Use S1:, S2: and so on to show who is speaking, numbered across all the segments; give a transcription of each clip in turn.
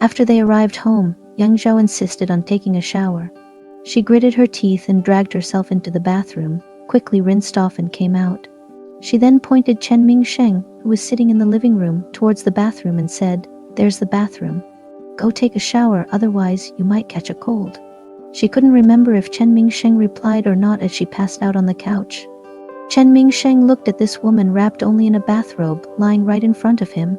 S1: After they arrived home, young Zhao insisted on taking a shower. She gritted her teeth and dragged herself into the bathroom, quickly rinsed off and came out. She then pointed Chen Mingsheng, who was sitting in the living room, towards the bathroom and said, "There's the bathroom. Go take a shower, otherwise you might catch a cold." She couldn't remember if Chen Mingsheng replied or not as she passed out on the couch. Chen Mingsheng looked at this woman wrapped only in a bathrobe, lying right in front of him.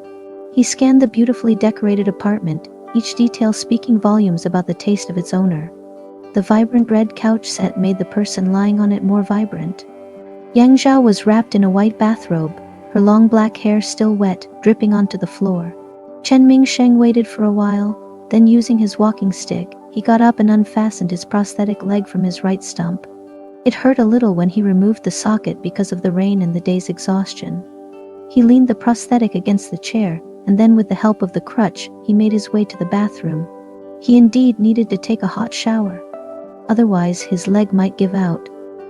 S1: He scanned the beautifully decorated apartment, each detail speaking volumes about the taste of its owner. The vibrant red couch set made the person lying on it more vibrant. Yang Zhao was wrapped in a white bathrobe, her long black hair still wet, dripping onto the floor. Chen Mingsheng waited for a while, then using his walking stick, he got up and unfastened his prosthetic leg from his right stump. It hurt a little when he removed the socket because of the rain and the day's exhaustion. He leaned the prosthetic against the chair, and then with the help of the crutch, he made his way to the bathroom. He indeed needed to take a hot shower. Otherwise, his leg might give out.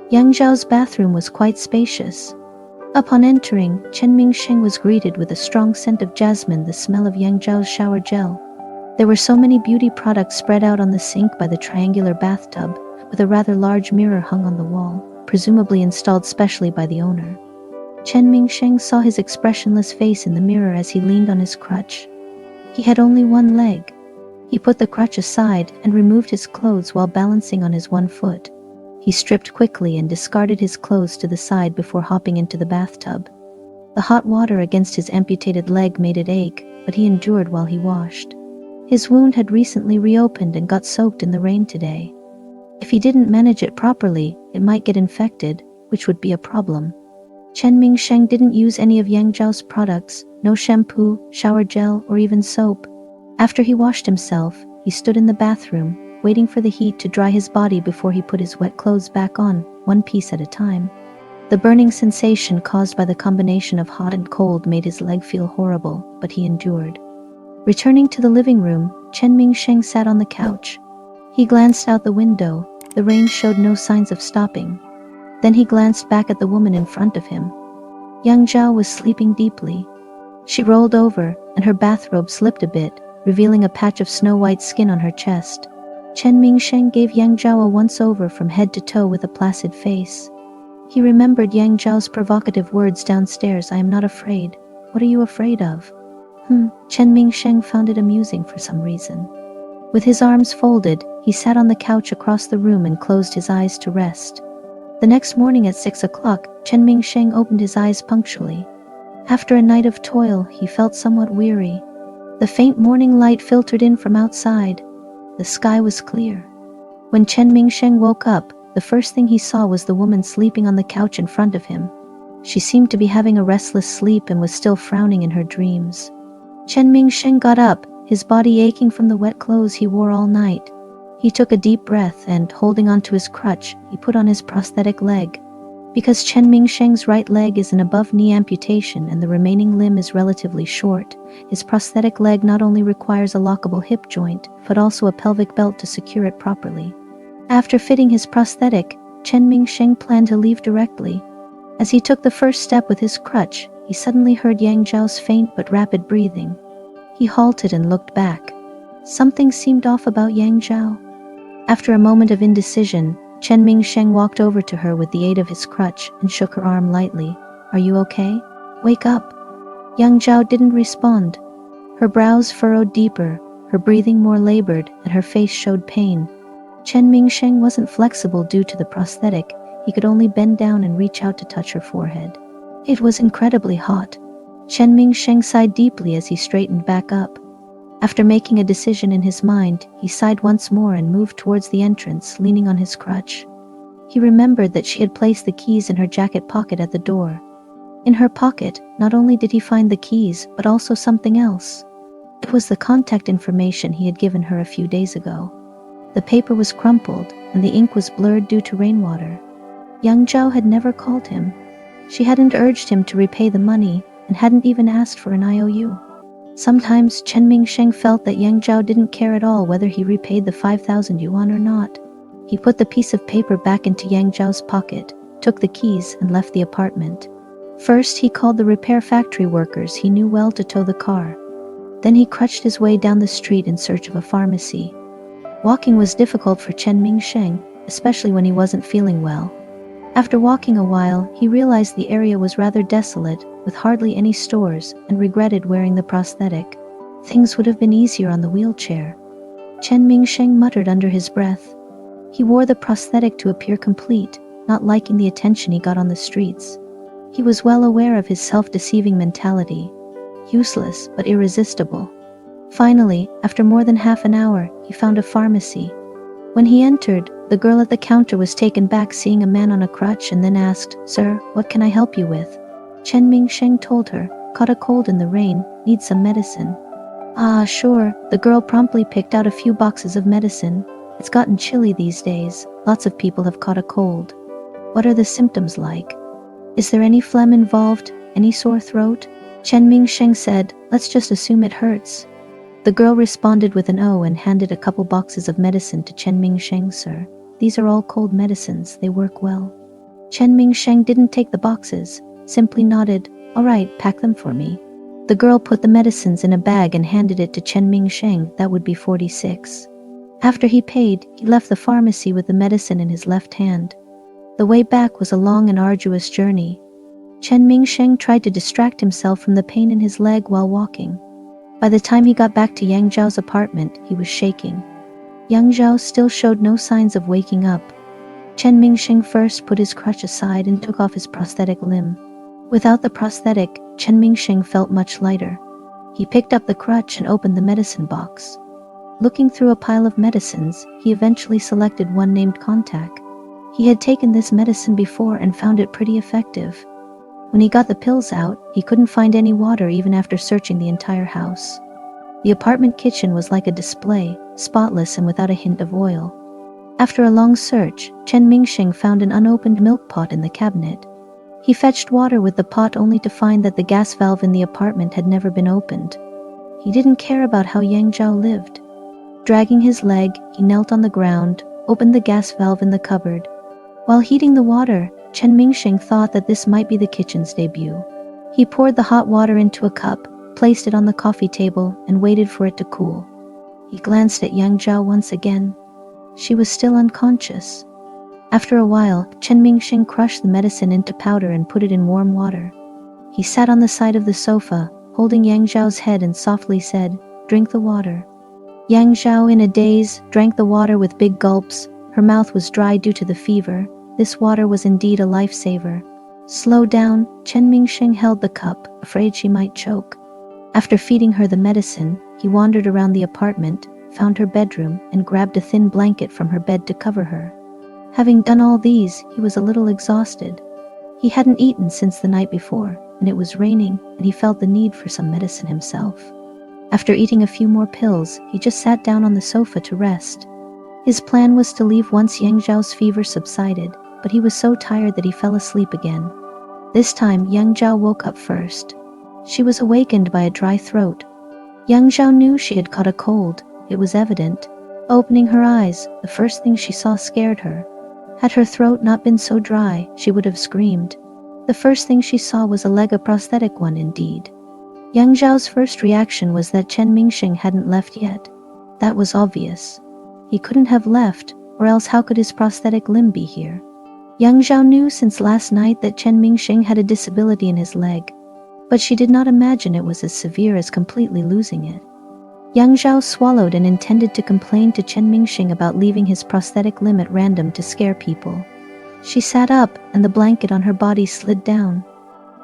S1: Yang Zhao's bathroom was quite spacious. Upon entering, Chen Mingsheng was greeted with a strong scent of jasmine, the smell of Yang Zhao's shower gel. There were so many beauty products spread out on the sink by the triangular bathtub, with a rather large mirror hung on the wall, presumably installed specially by the owner. Chen Mingsheng saw his expressionless face in the mirror as he leaned on his crutch. He had only one leg. He put the crutch aside and removed his clothes while balancing on his one foot. He stripped quickly and discarded his clothes to the side before hopping into the bathtub. The hot water against his amputated leg made it ache, but he endured while he washed. His wound had recently reopened and got soaked in the rain today. If he didn't manage it properly, it might get infected, which would be a problem. Chen Mingsheng didn't use any of Yang Zhao's products, no shampoo, shower gel, or even soap. After he washed himself, he stood in the bathroom, waiting for the heat to dry his body before he put his wet clothes back on, one piece at a time. The burning sensation caused by the combination of hot and cold made his leg feel horrible, but he endured. Returning to the living room, Chen Mingsheng sat on the couch. He glanced out the window. The rain showed no signs of stopping. Then he glanced back at the woman in front of him. Yang Zhao was sleeping deeply. She rolled over, and her bathrobe slipped a bit, revealing a patch of snow-white skin on her chest. Chen Mingsheng gave Yang Zhao a once-over from head to toe with a placid face. He remembered Yang Zhao's provocative words downstairs, "I am not afraid. What are you afraid of?" Chen Mingsheng found it amusing for some reason. With his arms folded, he sat on the couch across the room and closed his eyes to rest. The next morning at 6 o'clock, Chen Mingsheng opened his eyes punctually. After a night of toil, he felt somewhat weary. The faint morning light filtered in from outside. The sky was clear. When Chen Mingsheng woke up, the first thing he saw was the woman sleeping on the couch in front of him. She seemed to be having a restless sleep and was still frowning in her dreams. Chen Mingsheng got up, his body aching from the wet clothes he wore all night. He took a deep breath and, holding onto his crutch, he put on his prosthetic leg. Because Chen Mingsheng's right leg is an above-knee amputation and the remaining limb is relatively short, his prosthetic leg not only requires a lockable hip joint, but also a pelvic belt to secure it properly. After fitting his prosthetic, Chen Mingsheng planned to leave directly. As he took the first step with his crutch, he suddenly heard Yang Zhao's faint but rapid breathing. He halted and looked back. Something seemed off about Yang Zhao. After a moment of indecision, Chen Mingsheng walked over to her with the aid of his crutch and shook her arm lightly. "Are you okay? Wake up." Yang Zhao didn't respond. Her brows furrowed deeper, her breathing more labored, and her face showed pain. Chen Mingsheng wasn't flexible due to the prosthetic. He could only bend down and reach out to touch her forehead. It was incredibly hot. Chen Mingsheng sighed deeply as he straightened back up. After making a decision in his mind, he sighed once more and moved towards the entrance, leaning on his crutch. He remembered that she had placed the keys in her jacket pocket at the door. In her pocket, not only did he find the keys, but also something else. It was the contact information he had given her a few days ago. The paper was crumpled, and the ink was blurred due to rainwater. Yang Zhao had never called him. She hadn't urged him to repay the money, and hadn't even asked for an IOU. Sometimes Chen Mingsheng felt that Yang Zhao didn't care at all whether he repaid the 5,000 yuan or not. He put the piece of paper back into Yang Zhao's pocket, took the keys, and left the apartment. First, he called the repair factory workers he knew well to tow the car. Then he crutched his way down the street in search of a pharmacy. Walking was difficult for Chen Mingsheng, especially when he wasn't feeling well. After walking a while, he realized the area was rather desolate, with hardly any stores, and regretted wearing the prosthetic. Things would have been easier on the wheelchair. Chen Mingsheng muttered under his breath. He wore the prosthetic to appear complete, not liking the attention he got on the streets. He was well aware of his self-deceiving mentality. Useless, but irresistible. Finally, after more than half an hour, he found a pharmacy. When he entered, the girl at the counter was taken back seeing a man on a crutch and then asked, "Sir, what can I help you with?" Chen Mingsheng told her, "Caught a cold in the rain, need some medicine." "Ah, sure." The girl promptly picked out a few boxes of medicine. "It's gotten chilly these days. Lots of people have caught a cold." "What are the symptoms like?" "Is there any phlegm involved? Any sore throat?" Chen Mingsheng said, "Let's just assume it hurts." The girl responded with an "Oh" and handed a couple boxes of medicine to Chen Mingsheng. "Sir, these are all cold medicines, they work well." Chen Mingsheng didn't take the boxes, simply nodded. "All right, pack them for me." The girl put the medicines in a bag and handed it to Chen Mingsheng. That would be 46. After he paid, he left the pharmacy with the medicine in his left hand. The way back was a long and arduous journey. Chen Mingsheng tried to distract himself from the pain in his leg while walking. By the time he got back to Yang Zhao's apartment, he was shaking. Yang Zhao still showed no signs of waking up. Chen Mingsheng first put his crutch aside and took off his prosthetic limb. Without the prosthetic, Chen Mingsheng felt much lighter. He picked up the crutch and opened the medicine box. Looking through a pile of medicines, he eventually selected one named Contac. He had taken this medicine before and found it pretty effective. When he got the pills out, he couldn't find any water even after searching the entire house. The apartment kitchen was like a display, spotless and without a hint of oil. After a long search, Chen Mingsheng found an unopened milk pot in the cabinet. He fetched water with the pot only to find that the gas valve in the apartment had never been opened. He didn't care about how Yang Zhao lived. Dragging his leg, he knelt on the ground, opened the gas valve in the cupboard. While heating the water, Chen Mingsheng thought that this might be the kitchen's debut. He poured the hot water into a cup, placed it on the coffee table, and waited for it to cool. He glanced at Yang Zhao once again. She was still unconscious. After a while, Chen Mingsheng crushed the medicine into powder and put it in warm water. He sat on the side of the sofa, holding Yang Zhao's head and softly said, "Drink the water." Yang Zhao, in a daze, drank the water with big gulps. Her mouth was dry due to the fever. This water was indeed a lifesaver. "Slow down." Chen Mingsheng held the cup, afraid she might choke. After feeding her the medicine, he wandered around the apartment, found her bedroom, and grabbed a thin blanket from her bed to cover her. Having done all these, he was a little exhausted. He hadn't eaten since the night before, and it was raining, and he felt the need for some medicine himself. After eating a few more pills, he just sat down on the sofa to rest. His plan was to leave once Yang Zhao's fever subsided, but he was so tired that he fell asleep again. This time, Yang Zhao woke up first. She was awakened by a dry throat. Yang Zhao knew she had caught a cold. It was evident. Opening her eyes, the first thing she saw scared her. Had her throat not been so dry, she would have screamed. The first thing she saw was a leg, a prosthetic one indeed. Yang Zhao's first reaction was that Chen Mingsheng hadn't left yet. That was obvious. He couldn't have left, or else how could his prosthetic limb be here? Yang Zhao knew since last night that Chen Mingsheng had a disability in his leg, but she did not imagine it was as severe as completely losing it. Yang Zhao swallowed and intended to complain to Chen Mingsheng about leaving his prosthetic limb at random to scare people. She sat up, and the blanket on her body slid down.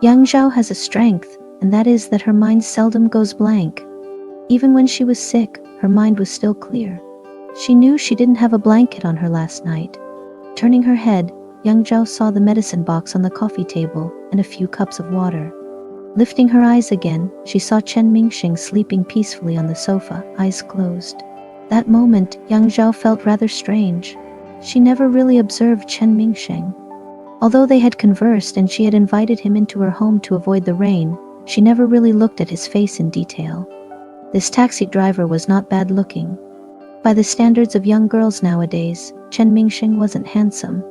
S1: Yang Zhao has a strength, and that is that her mind seldom goes blank. Even when she was sick, her mind was still clear. She knew she didn't have a blanket on her last night. Turning her head, Yang Zhao saw the medicine box on the coffee table and a few cups of water. Lifting her eyes again, she saw Chen Mingsheng sleeping peacefully on the sofa, eyes closed. That moment, Yang Zhao felt rather strange. She never really observed Chen Mingsheng. Although they had conversed and she had invited him into her home to avoid the rain, she never really looked at his face in detail. This taxi driver was not bad looking. By the standards of young girls nowadays, Chen Mingsheng wasn't handsome.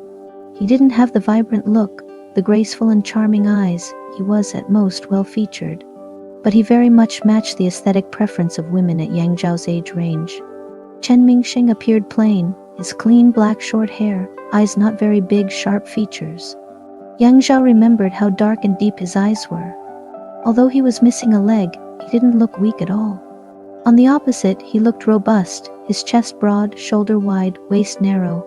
S1: He didn't have the vibrant look, the graceful and charming eyes. He was at most well-featured. but he very much matched the aesthetic preference of women at Yang Zhao's age range. Chen Mingsheng appeared plain, his clean black short hair, eyes not very big, sharp features. Yang Zhao remembered how dark and deep his eyes were. Although he was missing a leg, he didn't look weak at all. On the opposite, he looked robust, his chest broad, shoulder wide, waist narrow.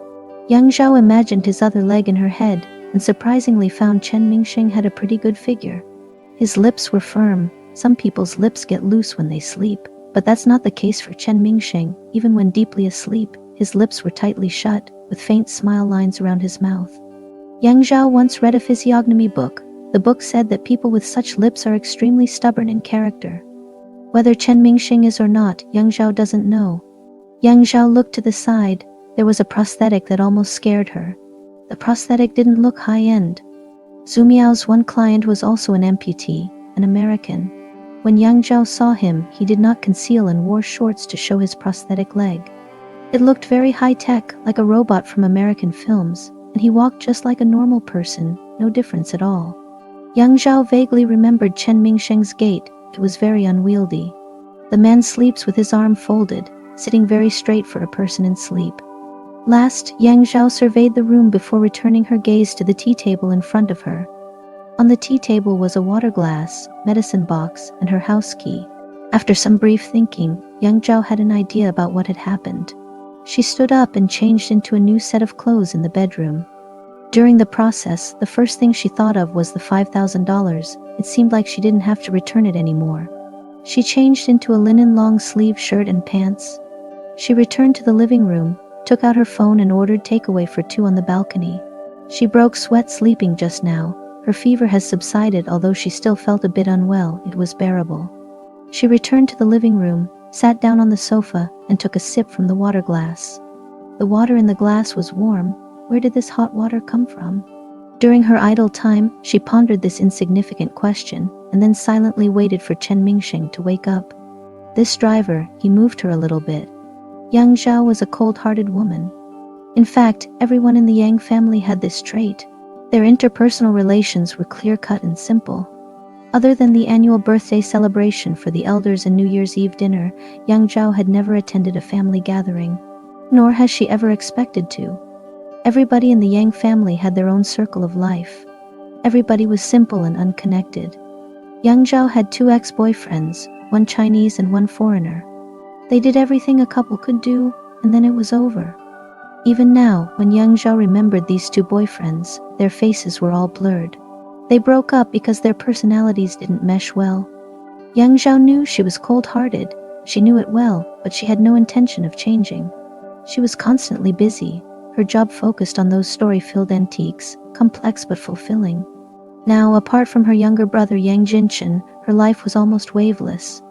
S1: Yang Zhao imagined his other leg in her head, and surprisingly found Chen Mingsheng had a pretty good figure. His lips were firm. Some people's lips get loose when they sleep, but that's not the case for Chen Mingsheng. Even when deeply asleep, his lips were tightly shut, with faint smile lines around his mouth. Yang Zhao once read a physiognomy book. The book said that people with such lips are extremely stubborn in character. Whether Chen Mingsheng is or not, Yang Zhao doesn't know. Yang Zhao looked to the side. There was a prosthetic that almost scared her. The prosthetic didn't look high-end. Zhu Miao's one client was also an amputee, an American. When Yang Zhao saw him, he did not conceal and wore shorts to show his prosthetic leg. It looked very high-tech, like a robot from American films, and he walked just like a normal person, no difference at all. Yang Zhao vaguely remembered Chen Mingsheng's gait. It was very unwieldy. The man sleeps with his arm folded, sitting very straight for a person in sleep. Last, Yang Zhao surveyed the room before returning her gaze to the tea table in front of her. On the tea table was a water glass, medicine box, and her house key. After some brief thinking, Yang Zhao had an idea about what had happened. She stood up and changed into a new set of clothes in the bedroom. During the process, the first thing she thought of was the $5,000. It seemed like she didn't have to return it anymore. She changed into a linen long-sleeve shirt and pants. She returned to the living room, took out her phone and ordered takeaway for 2 on the balcony. She broke sweat sleeping just now. Her fever has subsided, although she still felt a bit unwell. It was bearable. She returned to the living room, sat down on the sofa, and took a sip from the water glass. The water in the glass was warm. Where did this hot water come from? During her idle time, she pondered this insignificant question, and then silently waited for Chen Mingsheng to wake up. This driver, he moved her a little bit. Yang Zhao was a cold-hearted woman. In fact, everyone in the Yang family had this trait. Their interpersonal relations were clear-cut and simple. Other than the annual birthday celebration for the elders and New Year's Eve dinner, Yang Zhao had never attended a family gathering, nor has she ever expected to. Everybody in the Yang family had their own circle of life. Everybody was simple and unconnected. Yang Zhao had 2 ex-boyfriends, one Chinese and one foreigner. They did everything a couple could do, and then it was over. Even now, when Yang Zhao remembered these 2 boyfriends, their faces were all blurred. They broke up because their personalities didn't mesh well. Yang Zhao knew she was cold-hearted. She knew it well, but she had no intention of changing. She was constantly busy. Her job focused on those story-filled antiques, complex but fulfilling. Now, apart from her younger brother Yang Jinchen, her life was almost waveless.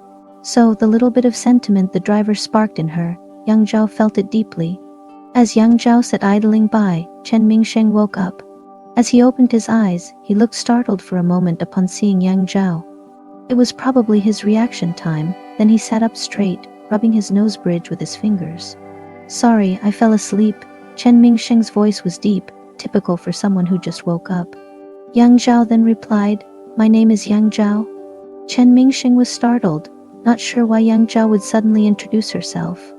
S1: So, the little bit of sentiment the driver sparked in her, Yang Zhao felt it deeply. As Yang Zhao sat idling by, Chen Mingsheng woke up. As he opened his eyes, he looked startled for a moment upon seeing Yang Zhao. It was probably his reaction time. Then he sat up straight, rubbing his nose bridge with his fingers. "Sorry, I fell asleep." Chen Mingsheng's voice was deep, typical for someone who just woke up. Yang Zhao then replied, "My name is Yang Zhao." Chen Mingsheng was startled, not sure why Yang Zhao would suddenly introduce herself.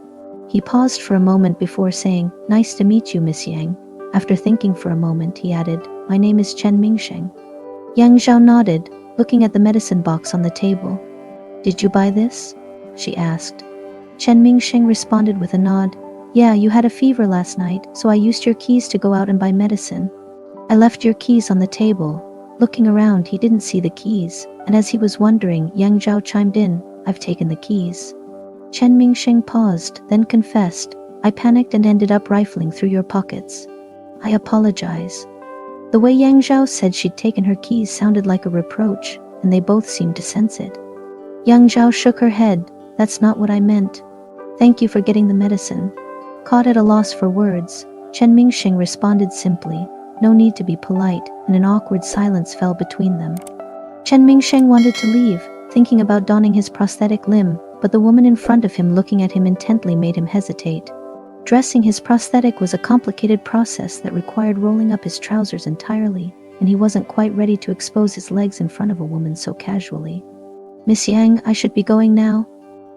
S1: He paused for a moment before saying, "Nice to meet you, Miss Yang." After thinking for a moment, he added, "My name is Chen Mingsheng." Yang Zhao nodded, looking at the medicine box on the table. "Did you buy this?" she asked. Chen Mingsheng responded with a nod. "Yeah, you had a fever last night, so I used your keys to go out and buy medicine. I left your keys on the table." Looking around, he didn't see the keys, and as he was wondering, Yang Zhao chimed in, "I've taken the keys." Chen Mingsheng paused, then confessed, "I panicked and ended up rifling through your pockets. I apologize." The way Yang Zhao said she'd taken her keys sounded like a reproach, and they both seemed to sense it. Yang Zhao shook her head. "That's not what I meant. Thank you for getting the medicine." Caught at a loss for words, Chen Mingsheng responded simply, "No need to be polite," and an awkward silence fell between them. Chen Mingsheng wanted to leave, thinking about donning his prosthetic limb, but the woman in front of him looking at him intently made him hesitate. Dressing his prosthetic was a complicated process that required rolling up his trousers entirely, and he wasn't quite ready to expose his legs in front of a woman so casually. Miss Yang, I should be going now.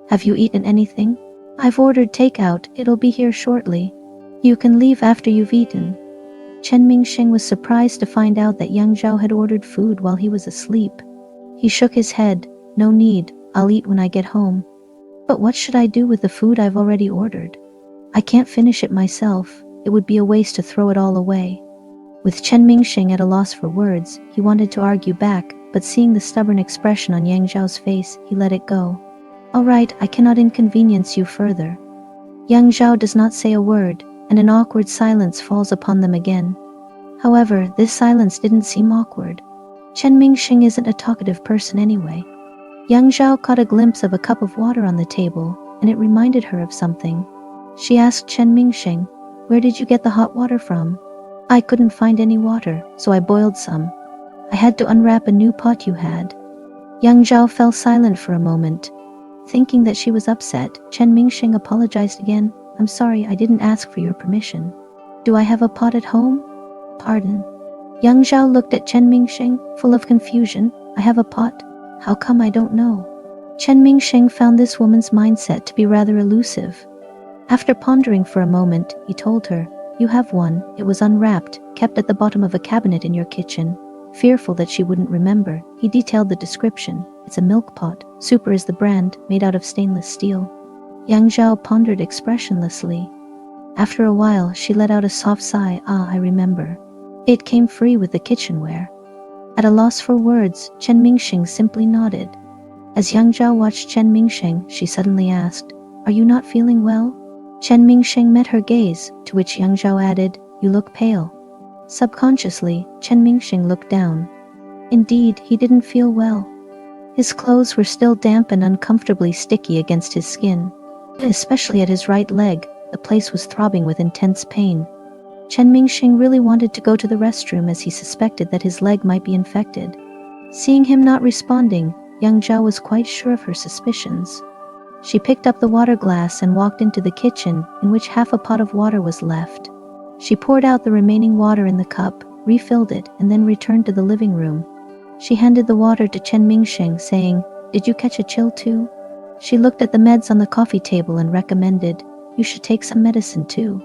S1: Have you eaten anything? I've ordered takeout, it'll be here shortly. You can leave after you've eaten. Chen Mingsheng was surprised to find out that young Zhao had ordered food while he was asleep. He shook his head. No need, I'll eat when I get home. But what should I do with the food I've already ordered? I can't finish it myself, it would be a waste to throw it all away. With Chen Mingsheng at a loss for words, he wanted to argue back, but seeing the stubborn expression on Yang Zhao's face, he let it go. All right, I cannot inconvenience you further. Yang Zhao does not say a word, and an awkward silence falls upon them again. However, this silence didn't seem awkward. Chen Mingsheng isn't a talkative person anyway. Yang Zhao caught a glimpse of a cup of water on the table, and it reminded her of something. She asked Chen Mingsheng, "Where did you get the hot water from?" "I couldn't find any water, so I boiled some. I had to unwrap a new pot you had." Yang Zhao fell silent for a moment. Thinking that she was upset, Chen Mingsheng apologized again. "I'm sorry, I didn't ask for your permission. Do I have a pot at home?" "Pardon?" Yang Zhao looked at Chen Mingsheng, full of confusion. "I have a pot? How come I don't know?" Chen Mingsheng found this woman's mindset to be rather elusive. After pondering for a moment, he told her, "You have one, it was unwrapped, kept at the bottom of a cabinet in your kitchen." Fearful that she wouldn't remember, he detailed the description. "It's a milk pot, Super is the brand, made out of stainless steel." Yang Zhao pondered expressionlessly. After a while, she let out a soft sigh. "Ah, I remember. It came free with the kitchenware." At a loss for words, Chen Mingsheng simply nodded. As Yang Zhao watched Chen Mingsheng, she suddenly asked, "Are you not feeling well?" Chen Mingsheng met her gaze, to which Yang Zhao added, "You look pale." Subconsciously, Chen Mingsheng looked down. Indeed, he didn't feel well. His clothes were still damp and uncomfortably sticky against his skin. Especially at his right leg, the place was throbbing with intense pain. Chen Mingsheng really wanted to go to the restroom as he suspected that his leg might be infected. Seeing him not responding, Yang Zhao was quite sure of her suspicions. She picked up the water glass and walked into the kitchen, in which half a pot of water was left. She poured out the remaining water in the cup, refilled it, and then returned to the living room. She handed the water to Chen Mingsheng, saying, "Did you catch a chill too?" She looked at the meds on the coffee table and recommended, "You should take some medicine too."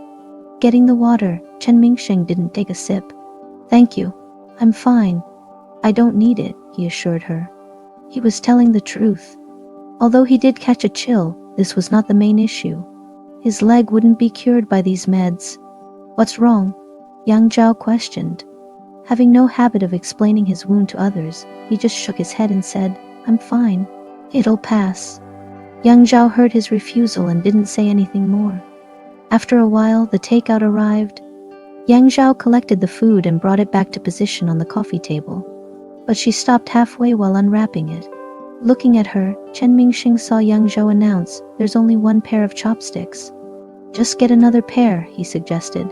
S1: Getting the water, Chen Mingsheng didn't take a sip. "Thank you. I'm fine. I don't need it," he assured her. He was telling the truth. Although he did catch a chill, this was not the main issue. His leg wouldn't be cured by these meds. "What's wrong?" Yang Zhao questioned. Having no habit of explaining his wound to others, he just shook his head and said, "I'm fine. It'll pass." Yang Zhao heard his refusal and didn't say anything more. After a while, the takeout arrived. Yang Zhao collected the food and brought it back to position on the coffee table. But she stopped halfway while unwrapping it. Looking at her, Chen Mingsheng saw Yang Zhao announce, "There's only one pair of chopsticks." "Just get another pair," he suggested.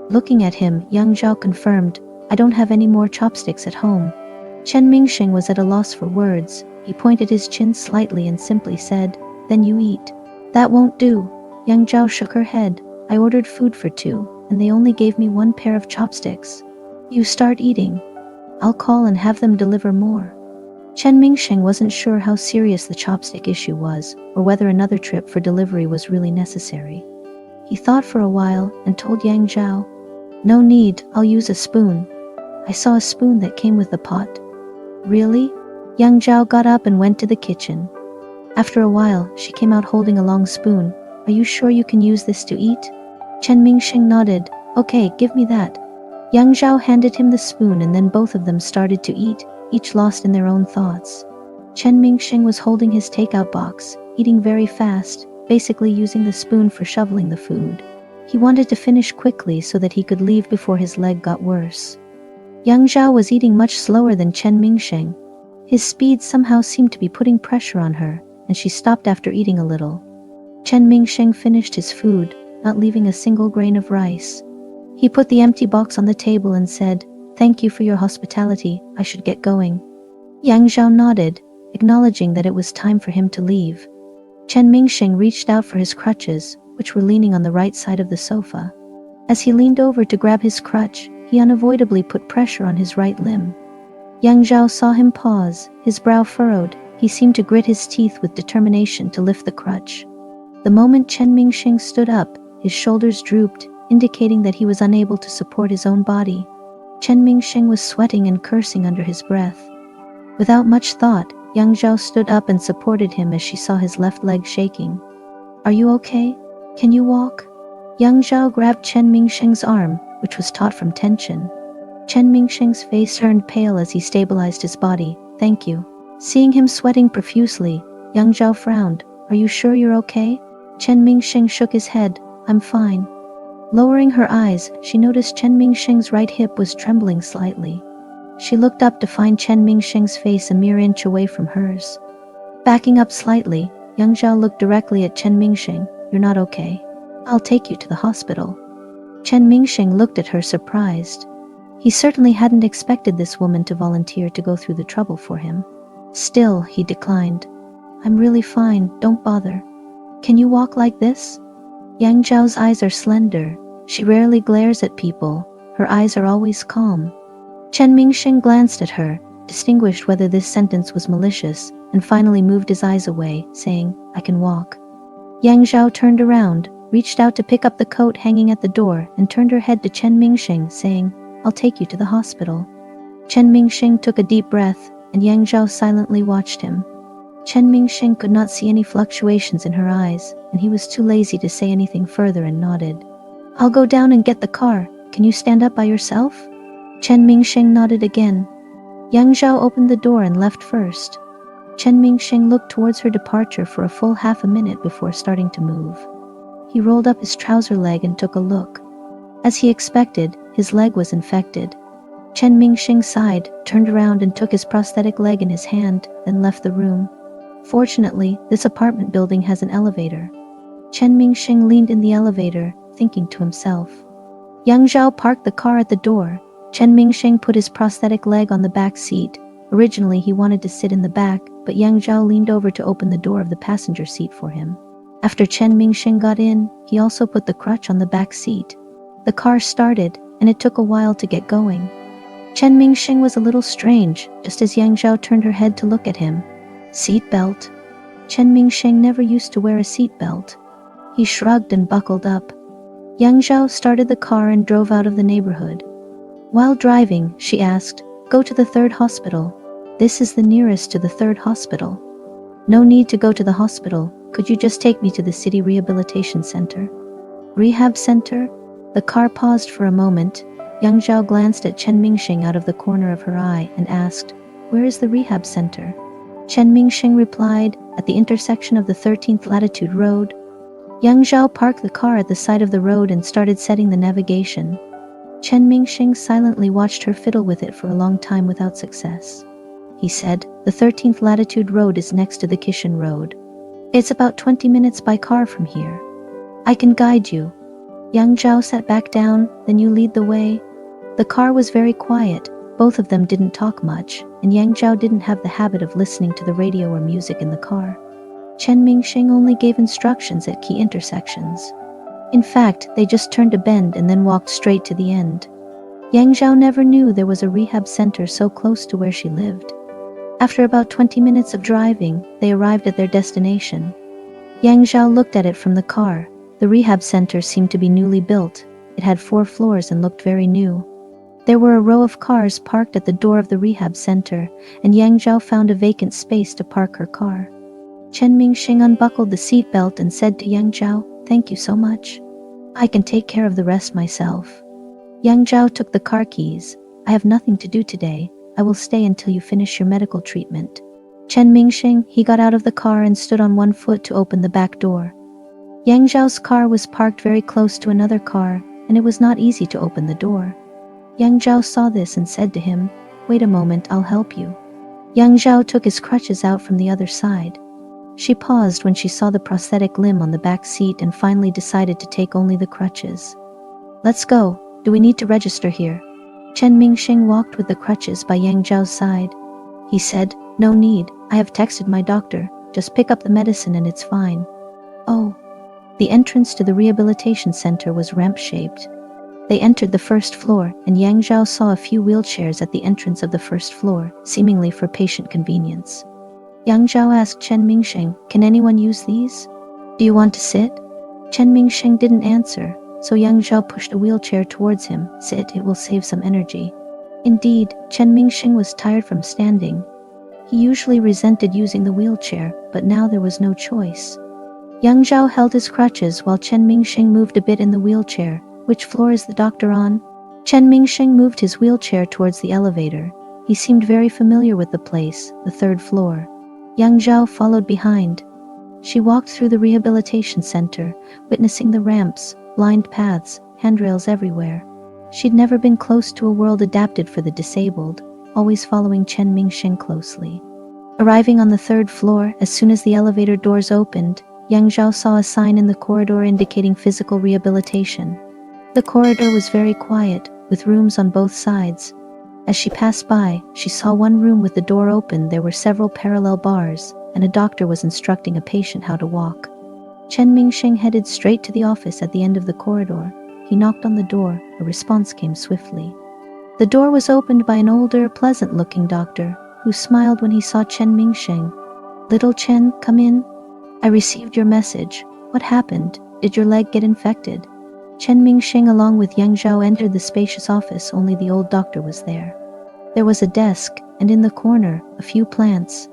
S1: Looking at him, Yang Zhao confirmed, "I don't have any more chopsticks at home." Chen Mingsheng was at a loss for words. He pointed his chin slightly and simply said, "Then you eat." "That won't do." Yang Zhao shook her head. "I ordered food for two, and they only gave me one pair of chopsticks." "You start eating. I'll call and have them deliver more." Chen Mingsheng wasn't sure how serious the chopstick issue was, or whether another trip for delivery was really necessary. He thought for a while and told Yang Zhao, "No need, I'll use a spoon. I saw a spoon that came with the pot." "Really?" Yang Zhao got up and went to the kitchen. After a while, she came out holding a long spoon. "Are you sure you can use this to eat?" Chen Mingsheng nodded. "Okay, give me that." Yang Zhao handed him the spoon and then both of them started to eat, each lost in their own thoughts. Chen Mingsheng was holding his takeout box, eating very fast, basically using the spoon for shoveling the food. He wanted to finish quickly so that he could leave before his leg got worse. Yang Zhao was eating much slower than Chen Mingsheng. His speed somehow seemed to be putting pressure on her, and she stopped after eating a little. Chen Mingsheng finished his food, not leaving a single grain of rice. He put the empty box on the table and said, "Thank you for your hospitality, I should get going." Yang Zhao nodded, acknowledging that it was time for him to leave. Chen Mingsheng reached out for his crutches, which were leaning on the right side of the sofa. As he leaned over to grab his crutch, he unavoidably put pressure on his right limb. Yang Zhao saw him pause, his brow furrowed. he seemed to grit his teeth with determination to lift the crutch. The moment Chen Mingsheng stood up, his shoulders drooped, indicating that he was unable to support his own body. Chen Mingsheng was sweating and cursing under his breath. Without much thought, Yang Zhao stood up and supported him as she saw his left leg shaking. "Are you okay? Can you walk?" Yang Zhao grabbed Chen Mingsheng's arm, which was taut from tension. Chen Mingsheng's face turned pale as he stabilized his body. "Thank you." Seeing him sweating profusely, Yang Zhao frowned. "Are you sure you're okay?" Chen Mingsheng shook his head. "I'm fine." Lowering her eyes, she noticed Chen Mingsheng's right hip was trembling slightly. She looked up to find Chen Mingsheng's face a mere inch away from hers. Backing up slightly, Yang Zhao looked directly at Chen Mingsheng. "You're not okay. I'll take you to the hospital." Chen Mingsheng looked at her surprised. He certainly hadn't expected this woman to volunteer to go through the trouble for him. Still, he declined. "I'm really fine, don't bother. Can you walk like this?" Yang Zhao's eyes are slender. She rarely glares at people. Her eyes are always calm. Chen Mingsheng glanced at her, distinguished whether this sentence was malicious, and finally moved his eyes away, saying, "I can walk." Yang Zhao turned around, reached out to pick up the coat hanging at the door, and turned her head to Chen Mingsheng, saying, "I'll take you to the hospital." Chen Mingsheng took a deep breath, and Yang Zhao silently watched him. Chen Mingsheng could not see any fluctuations in her eyes, and he was too lazy to say anything further and nodded. "I'll go down and get the car. Can you stand up by yourself?" Chen Mingsheng nodded again. Yang Zhao opened the door and left first. Chen Mingsheng looked towards her departure for a full half a minute before starting to move. He rolled up his trouser leg and took a look. As he expected, his leg was infected. Chen Mingsheng sighed, turned around and took his prosthetic leg in his hand, then left the room. Fortunately, this apartment building has an elevator. Chen Mingsheng leaned in the elevator, thinking to himself. Yang Zhao parked the car at the door. Chen Mingsheng put his prosthetic leg on the back seat. Originally, he wanted to sit in the back, but Yang Zhao leaned over to open the door of the passenger seat for him. After Chen Mingsheng got in, he also put the crutch on the back seat. The car started, and it took a while to get going. Chen Mingsheng was a little strange, just as Yang Zhao turned her head to look at him. "Seat belt." Chen Mingsheng never used to wear a seat belt. He shrugged and buckled up. Yang Zhao started the car and drove out of the neighborhood. While driving, she asked, "Go to the 3rd hospital. This is the nearest to the 3rd hospital." "No need to go to the hospital. Could you just take me to the city rehabilitation center?" "Rehab center?" The car paused for a moment. Yang Zhao glanced at Chen Mingsheng out of the corner of her eye and asked, "Where is the rehab center?" Chen Mingsheng replied, "At the intersection of the 13th latitude road." Yang Zhao parked the car at the side of the road and started setting the navigation. Chen Mingsheng silently watched her fiddle with it for a long time without success. He said, "The 13th latitude road is next to the Kishan road. It's about 20 minutes by car from here. I can guide you." Yang Zhao sat back down. "Then you lead the way." The car was very quiet. Both of them didn't talk much, and Yang Zhao didn't have the habit of listening to the radio or music in the car. Chen Mingsheng only gave instructions at key intersections. In fact, they just turned a bend and then walked straight to the end. Yang Zhao never knew there was a rehab center so close to where she lived. After about 20 minutes of driving, they arrived at their destination. Yang Zhao looked at it from the car. The rehab center seemed to be newly built. It had 4 floors and looked very new. There were a row of cars parked at the door of the rehab center, and Yang Zhao found a vacant space to park her car. Chen Mingsheng unbuckled the seatbelt and said to Yang Zhao, "Thank you so much. I can take care of the rest myself." Yang Zhao took the car keys. "I have nothing to do today. I will stay until you finish your medical treatment." Chen Mingsheng, he got out of the car and stood on one foot to open the back door. Yang Zhao's car was parked very close to another car, and it was not easy to open the door. Yang Zhao saw this and said to him, "Wait a moment, I'll help you." Yang Zhao took his crutches out from the other side. She paused when she saw the prosthetic limb on the back seat and finally decided to take only the crutches. "Let's go. Do we need to register here?" Chen Mingsheng walked with the crutches by Yang Zhao's side. He said, "No need. I have texted my doctor. Just pick up the medicine and it's fine." "Oh." The entrance to the rehabilitation center was ramp-shaped. They entered the 1st floor, and Yang Zhao saw a few wheelchairs at the entrance of the 1st floor, seemingly for patient convenience. Yang Zhao asked Chen Mingsheng, "Can anyone use these? Do you want to sit?" Chen Mingsheng didn't answer, so Yang Zhao pushed a wheelchair towards him. "Sit, it will save some energy." Indeed, Chen Mingsheng was tired from standing. He usually resented using the wheelchair, but now there was no choice. Yang Zhao held his crutches while Chen Mingsheng moved a bit in the wheelchair. "Which floor is the doctor on?" Chen Mingsheng moved his wheelchair towards the elevator. He seemed very familiar with the place, the 3rd floor. Yang Zhao followed behind. She walked through the rehabilitation center, witnessing the ramps, blind paths, handrails everywhere. She'd never been close to a world adapted for the disabled, always following Chen Mingsheng closely. Arriving on the 3rd floor, as soon as the elevator doors opened, Yang Zhao saw a sign in the corridor indicating physical rehabilitation. The corridor was very quiet, with rooms on both sides. As she passed by, she saw one room with the door open. There were several parallel bars, and a doctor was instructing a patient how to walk. Chen Mingsheng headed straight to the office at the end of the corridor. He knocked on the door. A response came swiftly. The door was opened by an older, pleasant-looking doctor, who smiled when he saw Chen Mingsheng. "Little Chen, come in. I received your message. What happened? Did your leg get infected?" Chen Mingsheng along with Yang Zhao entered the spacious office. Only the old doctor was there. There was a desk, and in the corner, a few plants.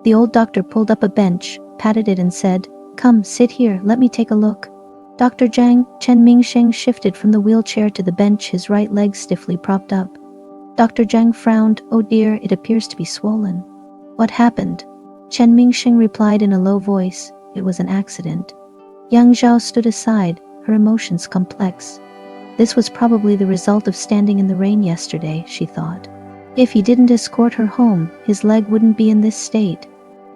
S1: The old doctor pulled up a bench, patted it and said, "Come, sit here, let me take a look." "Dr. Zhang." Chen Mingsheng shifted from the wheelchair to the bench, his right leg stiffly propped up. Dr. Zhang frowned. "Oh dear, it appears to be swollen." "What happened?" Chen Mingsheng replied in a low voice, "It was an accident." Yang Zhao stood aside, her emotions complex. This was probably the result of standing in the rain yesterday, she thought. If he didn't escort her home, his leg wouldn't be in this state.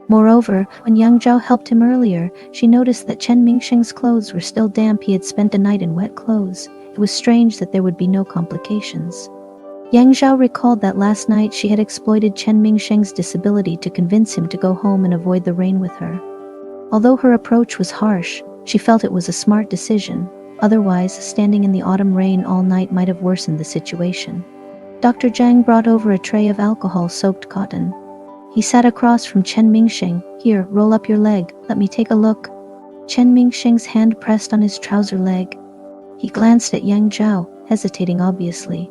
S1: Moreover, when Yang Zhao helped him earlier, she noticed that Chen Mingsheng's clothes were still damp. He had spent a night in wet clothes. It was strange that there would be no complications. Yang Zhao recalled that last night she had exploited Chen Mingsheng's disability to convince him to go home and avoid the rain with her. Although her approach was harsh, she felt it was a smart decision. Otherwise, standing in the autumn rain all night might have worsened the situation. Dr. Zhang brought over a tray of alcohol-soaked cotton. He sat across from Chen Mingsheng. "Here, roll up your leg, let me take a look." Chen Mingsheng's hand pressed on his trouser leg. He glanced at Yang Zhao, hesitating obviously.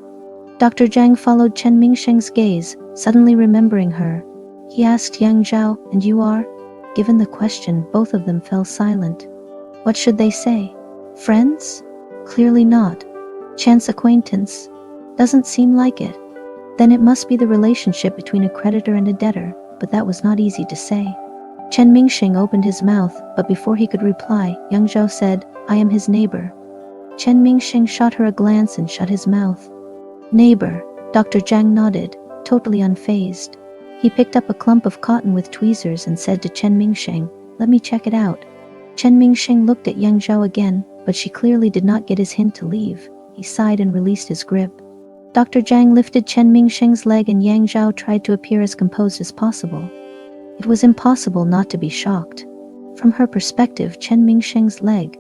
S1: Dr. Zhang followed Chen Mingsheng's gaze, suddenly remembering her. He asked Yang Zhao, "And you are?" Given the question, both of them fell silent. What should they say? Friends? Clearly not. Chance acquaintance? Doesn't seem like it. Then it must be the relationship between a creditor and a debtor, but that was not easy to say. Chen Mingsheng opened his mouth, but before he could reply, Yang Zhao said, "I am his neighbor." Chen Mingsheng shot her a glance and shut his mouth. "Neighbor," Dr. Zhang nodded, totally unfazed. He picked up a clump of cotton with tweezers and said to Chen Mingsheng, "Let me check it out." Chen Mingsheng looked at Yang Zhao again, but she clearly did not get his hint to leave. He sighed and released his grip. Dr. Zhang lifted Chen Mingsheng's leg and Yang Zhao tried to appear as composed as possible. It was impossible not to be shocked. From her perspective, Chen Mingsheng's leg,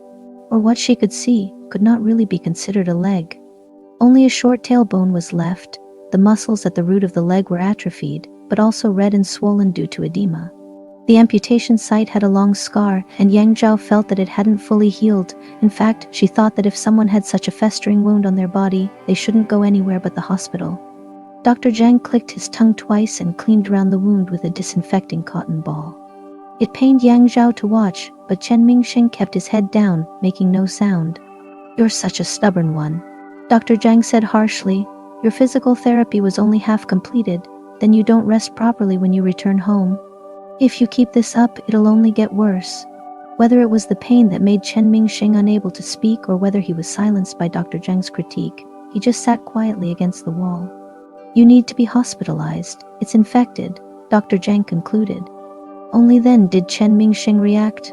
S1: or what she could see, could not really be considered a leg. Only a short tailbone was left. The muscles at the root of the leg were atrophied, but also red and swollen due to edema. The amputation site had a long scar, and Yang Zhao felt that it hadn't fully healed. In fact, she thought that if someone had such a festering wound on their body, they shouldn't go anywhere but the hospital. Dr. Zhang clicked his tongue twice and cleaned around the wound with a disinfecting cotton ball. It pained Yang Zhao to watch, but Chen Mingsheng kept his head down, making no sound. "You're such a stubborn one," Dr. Zhang said harshly. "Your physical therapy was only half completed, then you don't rest properly when you return home. If you keep this up, it'll only get worse." Whether it was the pain that made Chen Mingsheng unable to speak or whether he was silenced by Dr. Zhang's critique, he just sat quietly against the wall. "You need to be hospitalized. It's infected," Dr. Zhang concluded. Only then did Chen Mingsheng react.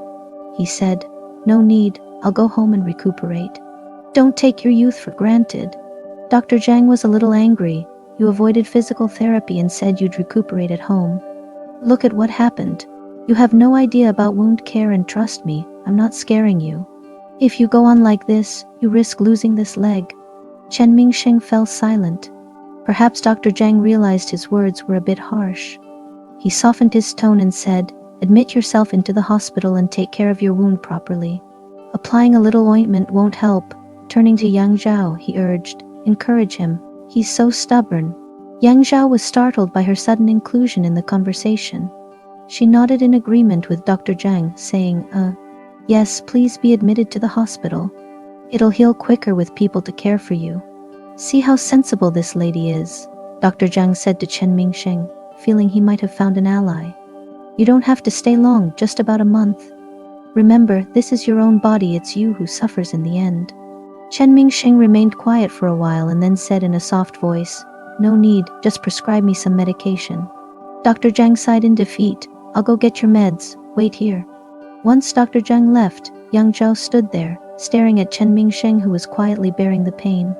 S1: He said, "No need, I'll go home and recuperate." "Don't take your youth for granted." Dr. Zhang was a little angry. "You avoided physical therapy and said you'd recuperate at home. Look at what happened. You have no idea about wound care, and trust me, I'm not scaring you. If you go on like this, you risk losing this leg." Chen Mingsheng fell silent. Perhaps Dr. Zhang realized his words were a bit harsh. He softened his tone and said, "Admit yourself into the hospital and take care of your wound properly. Applying a little ointment won't help." Turning to young Zhao, he urged, "Encourage him. He's so stubborn." Young Zhao was startled by her sudden inclusion in the conversation. She nodded in agreement with Dr. Zhang, saying, Yes, please be admitted to the hospital. It'll heal quicker with people to care for you." "See how sensible this lady is," Dr. Zhang said to Chen Mingsheng, feeling he might have found an ally. "You don't have to stay long, just about a month. Remember, this is your own body, it's you who suffers in the end." Chen Mingsheng remained quiet for a while and then said in a soft voice, "No need, just prescribe me some medication." Dr. Zhang sighed in defeat. "I'll go get your meds, wait here." Once Dr. Zhang left, young Zhao stood there, staring at Chen Mingsheng, who was quietly bearing the pain.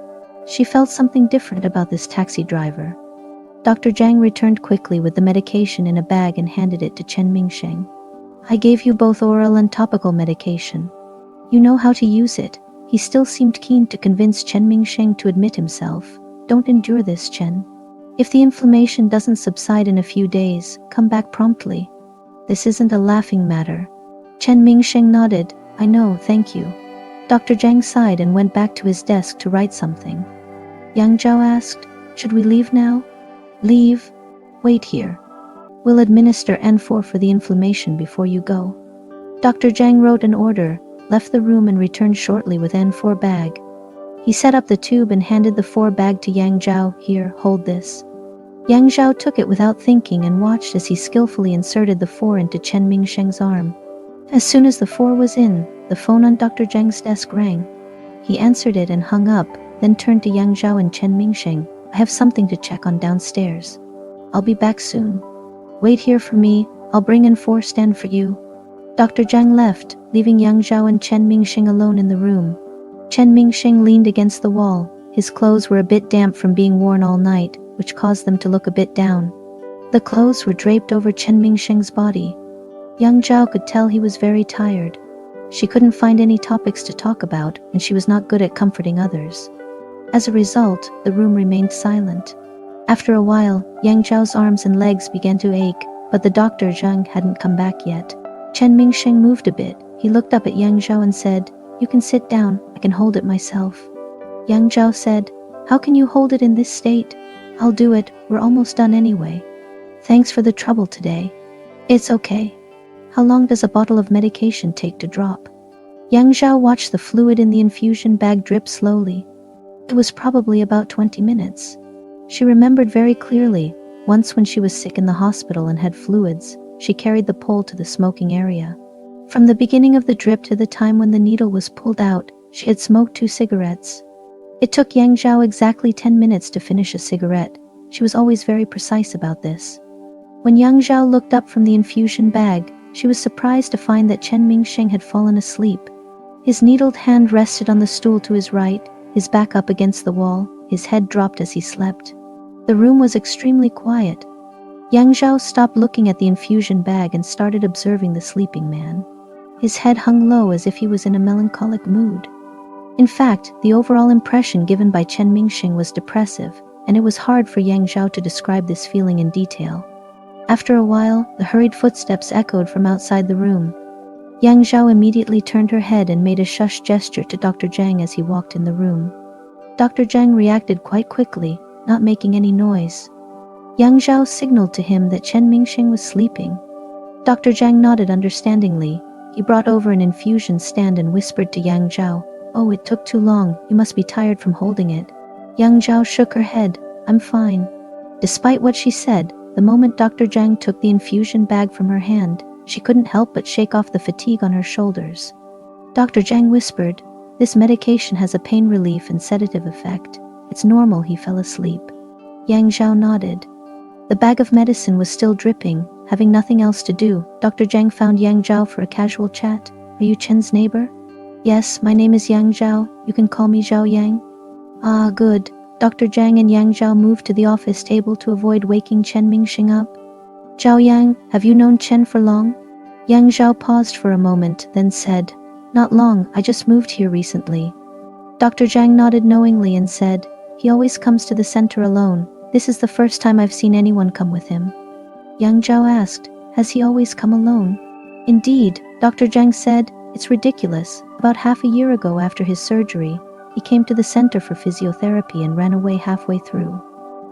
S1: She felt something different about this taxi driver. Dr. Zhang returned quickly with the medication in a bag and handed it to Chen Mingsheng. "I gave you both oral and topical medication. You know how to use it." He still seemed keen to convince Chen Mingsheng to admit himself. "Don't endure this, Chen. If the inflammation doesn't subside in a few days, come back promptly. This isn't a laughing matter." Chen Mingsheng nodded. "I know, thank you." Dr. Zhang sighed and went back to his desk to write something. Yang Zhao asked, "Should we leave now?" "Leave? Wait here. We'll administer N4 for the inflammation before you go." Dr. Zhang wrote an order, left the room and returned shortly with N4 bag. He set up the tube and handed the 4 bag to Yang Zhao. "Here, hold this." Yang Zhao took it without thinking and watched as he skillfully inserted the 4 into Chen Mingsheng's arm. As soon as the 4 was in, the phone on Dr. Zhang's desk rang. He answered it and hung up, then turned to Yang Zhao and Chen Mingsheng. "I have something to check on downstairs. I'll be back soon. Wait here for me, I'll bring in 4 stand for you." Dr. Zhang left, leaving Yang Zhao and Chen Mingsheng alone in the room. Chen Mingsheng leaned against the wall. His clothes were a bit damp from being worn all night, which caused them to look a bit down. The clothes were draped over Chen Mingsheng's body. Yang Zhao could tell he was very tired. She couldn't find any topics to talk about, and she was not good at comforting others. As a result, the room remained silent. After a while, Yang Zhao's arms and legs began to ache, but the Dr. Zhang hadn't come back yet. Chen Mingsheng moved a bit. He looked up at Yang Zhao and said, "You can sit down, I can hold it myself." Yang Zhao said, "How can you hold it in this state?" "I'll do it, we're almost done anyway." "Thanks for the trouble today." "It's okay." "How long does a bottle of medication take to drop?" Yang Zhao watched the fluid in the infusion bag drip slowly. It was probably about 20 minutes. She remembered very clearly, once when she was sick in the hospital and had fluids, she carried the pole to the smoking area. From the beginning of the drip to the time when the needle was pulled out, she had smoked 2 cigarettes. It took Yang Zhao exactly 10 minutes to finish a cigarette. She was always very precise about this. When Yang Zhao looked up from the infusion bag, she was surprised to find that Chen Mingsheng had fallen asleep. His needled hand rested on the stool to his right, his back up against the wall, his head dropped as he slept. The room was extremely quiet. Yang Zhao stopped looking at the infusion bag and started observing the sleeping man. His head hung low as if he was in a melancholic mood. In fact, the overall impression given by Chen Mingsheng was depressive, and it was hard for Yang Zhao to describe this feeling in detail. After a while, the hurried footsteps echoed from outside the room. Yang Zhao immediately turned her head and made a shush gesture to Dr. Zhang as he walked in the room. Dr. Zhang reacted quite quickly, not making any noise. Yang Zhao signaled to him that Chen Mingsheng was sleeping. Dr. Zhang nodded understandingly. He brought over an infusion stand and whispered to Yang Zhao, "Oh, it took too long, you must be tired from holding it." Yang Zhao shook her head. "I'm fine." Despite what she said, the moment Dr. Zhang took the infusion bag from her hand, she couldn't help but shake off the fatigue on her shoulders. Dr. Zhang whispered, "This medication has a pain relief and sedative effect. It's normal he fell asleep." Yang Zhao nodded. The bag of medicine was still dripping. Having nothing else to do, Dr. Zhang found Yang Zhao for a casual chat. "Are you Chen's neighbor?" "Yes, my name is Yang Zhao. You can call me Zhao Yang." "Ah, good." Dr. Zhang and Yang Zhao moved to the office table to avoid waking Chen Mingsheng up. "Zhao Yang, have you known Chen for long?" Yang Zhao paused for a moment, then said, "Not long, I just moved here recently." Dr. Zhang nodded knowingly and said, "He always comes to the center alone. This is the first time I've seen anyone come with him." Yang Zhao asked. Has he always come alone? Indeed, Dr. Zhang said. It's ridiculous. About half a year ago after his surgery, he came to the center for physiotherapy and ran away halfway through.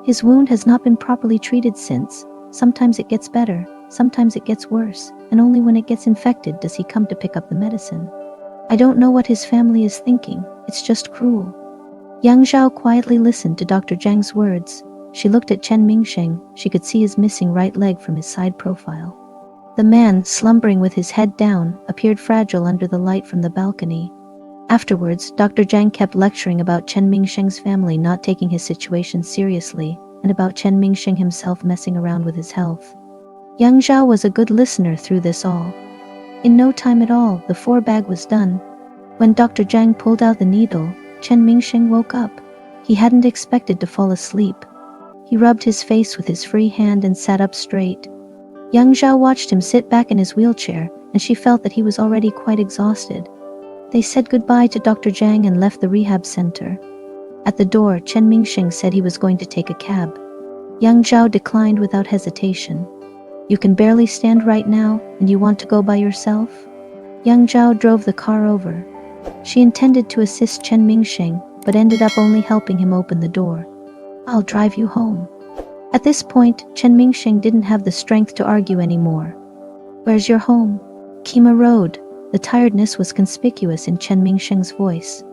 S1: His wound has not been properly treated since. Sometimes it gets better, sometimes it gets worse, and only when it gets infected does he come to pick up the medicine. I don't know what his family is thinking. It's just cruel. Yang Zhao quietly listened to Dr. Zhang's words. She looked at Chen Mingsheng. She could see his missing right leg from his side profile. The man, slumbering with his head down, appeared fragile under the light from the balcony. Afterwards, Dr. Zhang kept lecturing about Chen Mingsheng's family not taking his situation seriously, and about Chen Mingsheng himself messing around with his health. Yang Zhao was a good listener through this all. In no time at all, the 4-bag was done. When Dr. Zhang pulled out the needle, Chen Mingsheng woke up. He hadn't expected to fall asleep. He rubbed his face with his free hand and sat up straight. Yang Zhao watched him sit back in his wheelchair, and she felt that he was already quite exhausted. They said goodbye to Dr. Zhang and left the rehab center. At the door, Chen Mingsheng said he was going to take a cab. Yang Zhao declined without hesitation. You can barely stand right now, and you want to go by yourself? Yang Zhao drove the car over. She intended to assist Chen Mingsheng, but ended up only helping him open the door. I'll drive you home. At this point, Chen Mingsheng didn't have the strength to argue anymore. Where's your home? Kima Road. The tiredness was conspicuous in Chen Mingsheng's voice.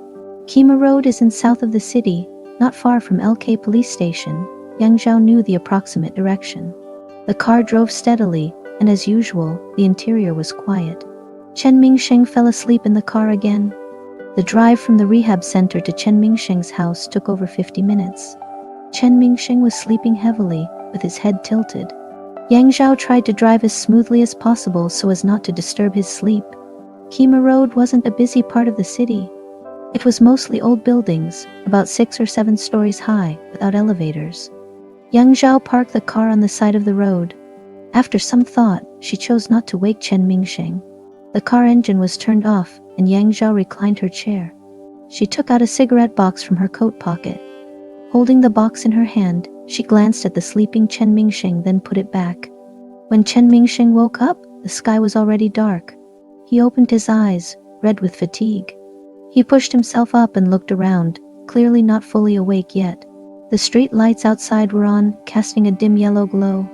S1: Kima Road is in south of the city, not far from LK police station. Yang Zhao knew the approximate direction. The car drove steadily, and as usual, the interior was quiet. Chen Mingsheng fell asleep in the car again. The drive from the rehab center to Chen Mingsheng's house took over 50 minutes. Chen Mingsheng was sleeping heavily, with his head tilted. Yang Zhao tried to drive as smoothly as possible so as not to disturb his sleep. Kima Road wasn't a busy part of the city. It was mostly old buildings, about 6 or 7 stories high, without elevators. Yang Zhao parked the car on the side of the road. After some thought, she chose not to wake Chen Mingsheng. The car engine was turned off, and Yang Zhao reclined her chair. She took out a cigarette box from her coat pocket. Holding the box in her hand, she glanced at the sleeping Chen Mingsheng, then put it back. When Chen Mingsheng woke up, the sky was already dark. He opened his eyes, red with fatigue. He pushed himself up and looked around, clearly not fully awake yet. The street lights outside were on, casting a dim yellow glow.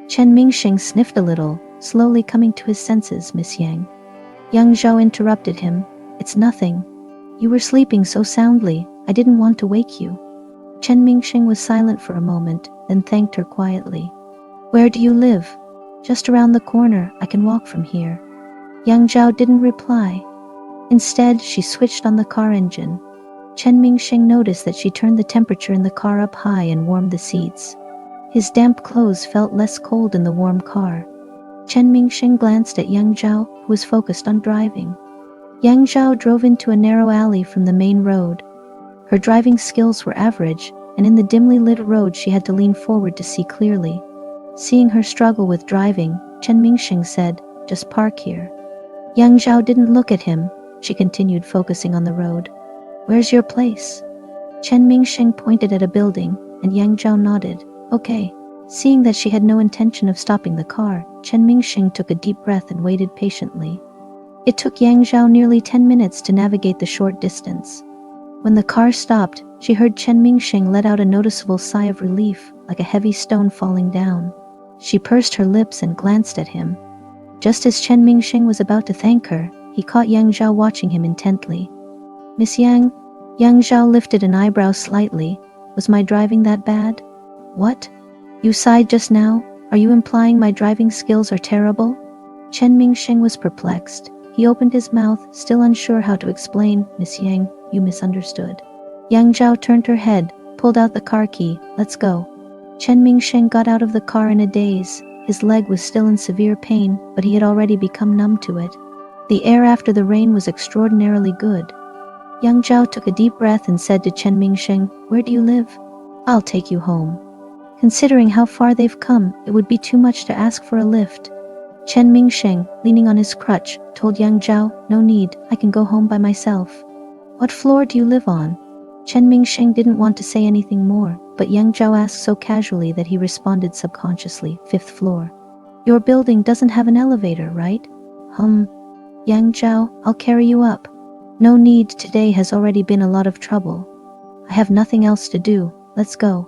S1: Chen Mingsheng sniffed a little, slowly coming to his senses. Miss Yang. Yang Zhao interrupted him. It's nothing. You were sleeping so soundly, I didn't want to wake you. Chen Mingsheng was silent for a moment, then thanked her quietly. Where do you live? Just around the corner, I can walk from here. Yang Zhao didn't reply. Instead, she switched on the car engine. Chen Mingsheng noticed that she turned the temperature in the car up high and warmed the seats. His damp clothes felt less cold in the warm car. Chen Mingsheng glanced at Yang Zhao, who was focused on driving. Yang Zhao drove into a narrow alley from the main road. Her driving skills were average, and in the dimly lit road she had to lean forward to see clearly. Seeing her struggle with driving, Chen Mingsheng said, Just park here. Yang Zhao didn't look at him. She continued focusing on the road. Where's your place? Chen Mingsheng pointed at a building, and Yang Zhao nodded. Okay. Seeing that she had no intention of stopping the car, Chen Mingsheng took a deep breath and waited patiently. It took Yang Zhao nearly 10 minutes to navigate the short distance. When the car stopped, she heard Chen Mingsheng let out a noticeable sigh of relief, like a heavy stone falling down. She pursed her lips and glanced at him. Just as Chen Mingsheng was about to thank her, he caught Yang Zhao watching him intently. Miss Yang? Yang Zhao lifted an eyebrow slightly. Was my driving that bad? What? You sighed just now? Are you implying my driving skills are terrible? Chen Mingsheng was perplexed. He opened his mouth, still unsure how to explain. Miss Yang, you misunderstood. Yang Zhao turned her head, pulled out the car key. Let's go. Chen Mingsheng got out of the car in a daze. His leg was still in severe pain, but he had already become numb to it. The air after the rain was extraordinarily good. Yang Zhao took a deep breath and said to Chen Mingsheng, Where do you live? I'll take you home. Considering how far they've come, it would be too much to ask for a lift. Chen Mingsheng, leaning on his crutch, told Yang Zhao, No need, I can go home by myself. What floor do you live on? Chen Mingsheng didn't want to say anything more, but Yang Zhao asked so casually that he responded subconsciously, 5th floor. Your building doesn't have an elevator, right? Yang Zhao, I'll carry you up. No need, today has already been a lot of trouble. I have nothing else to do, let's go.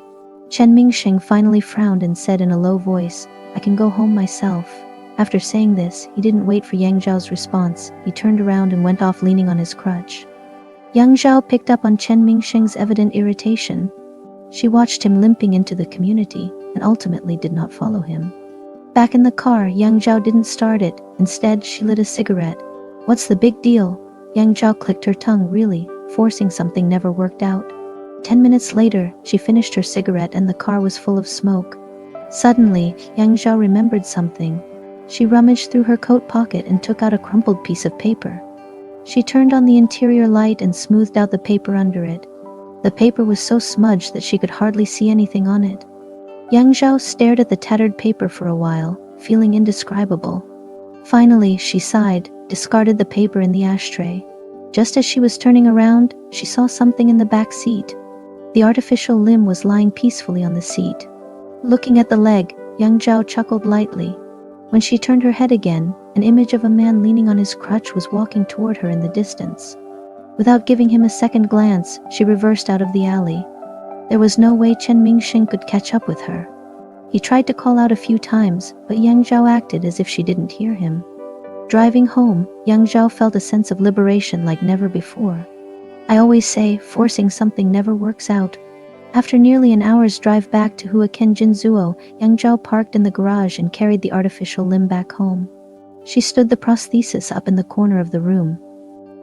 S1: Chen Mingsheng finally frowned and said in a low voice, I can go home myself. After saying this, he didn't wait for Yang Zhao's response. He turned around and went off leaning on his crutch. Yang Zhao picked up on Chen Mingsheng's evident irritation. She watched him limping into the community and ultimately did not follow him. Back in the car, Yang Zhao didn't start it. Instead, she lit a cigarette. What's the big deal? Yang Zhao clicked her tongue. Really, forcing something never worked out. 10 minutes later, she finished her cigarette and the car was full of smoke. Suddenly, Yang Zhao remembered something. She rummaged through her coat pocket and took out a crumpled piece of paper. She turned on the interior light and smoothed out the paper under it. The paper was so smudged that she could hardly see anything on it. Yang Zhao stared at the tattered paper for a while, feeling indescribable. Finally, she sighed, discarded the paper in the ashtray. Just as she was turning around, she saw something in the back seat. The artificial limb was lying peacefully on the seat. Looking at the leg, Yang Zhao chuckled lightly. When she turned her head again, an image of a man leaning on his crutch was walking toward her in the distance. Without giving him a second glance, she reversed out of the alley. There was no way Chen Mingsheng could catch up with her. He tried to call out a few times, but Yang Zhao acted as if she didn't hear him. Driving home, Yang Zhao felt a sense of liberation like never before. I always say, forcing something never works out. After nearly an hour's drive back to Huaken Jinzuo, Yang Zhao parked in the garage and carried the artificial limb back home. She stood the prosthesis up in the corner of the room.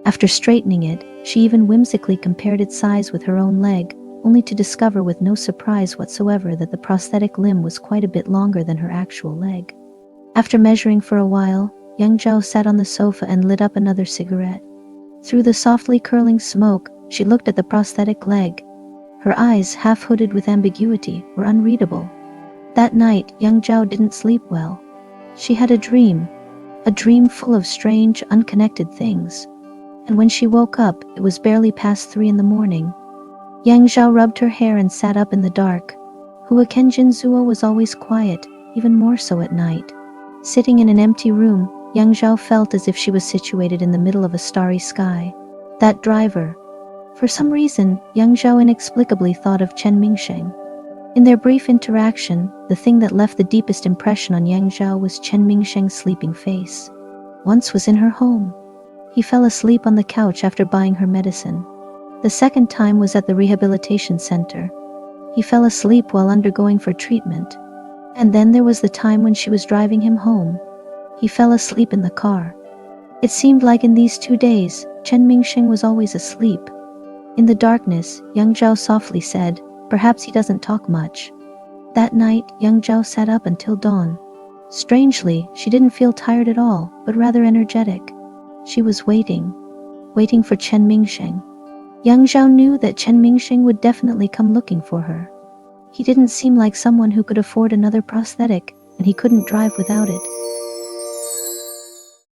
S1: After straightening it, she even whimsically compared its size with her own leg, only to discover with no surprise whatsoever that the prosthetic limb was quite a bit longer than her actual leg. After measuring for a while, Yang Zhao sat on the sofa and lit up another cigarette. Through the softly curling smoke, she looked at the prosthetic leg. Her eyes, half hooded with ambiguity, were unreadable. That night, Yang Zhao didn't sleep well. She had a dream full of strange, unconnected things. And when she woke up, it was barely past 3 in the morning. Yang Zhao rubbed her hair and sat up in the dark. Huaken Jinzuo was always quiet, even more so at night. Sitting in an empty room, Yang Zhao felt as if she was situated in the middle of a starry sky. That driver. For some reason, Yang Zhao inexplicably thought of Chen Mingsheng. In their brief interaction, the thing that left the deepest impression on Yang Zhao was Chen Mingsheng's sleeping face. Once was in her home. He fell asleep on the couch after buying her medicine. The second time was at the rehabilitation center. He fell asleep while undergoing for treatment. And then there was the time when she was driving him home. He fell asleep in the car. It seemed like in these 2 days, Chen Mingsheng was always asleep. In the darkness, Yang Zhao softly said, "Perhaps he doesn't talk much." That night, Yang Zhao sat up until dawn. Strangely, she didn't feel tired at all, but rather energetic. She was waiting for Chen Mingsheng. Yang Zhao knew that Chen Mingsheng would definitely come looking for her. He didn't seem like someone who could afford another prosthetic, and he couldn't drive without it.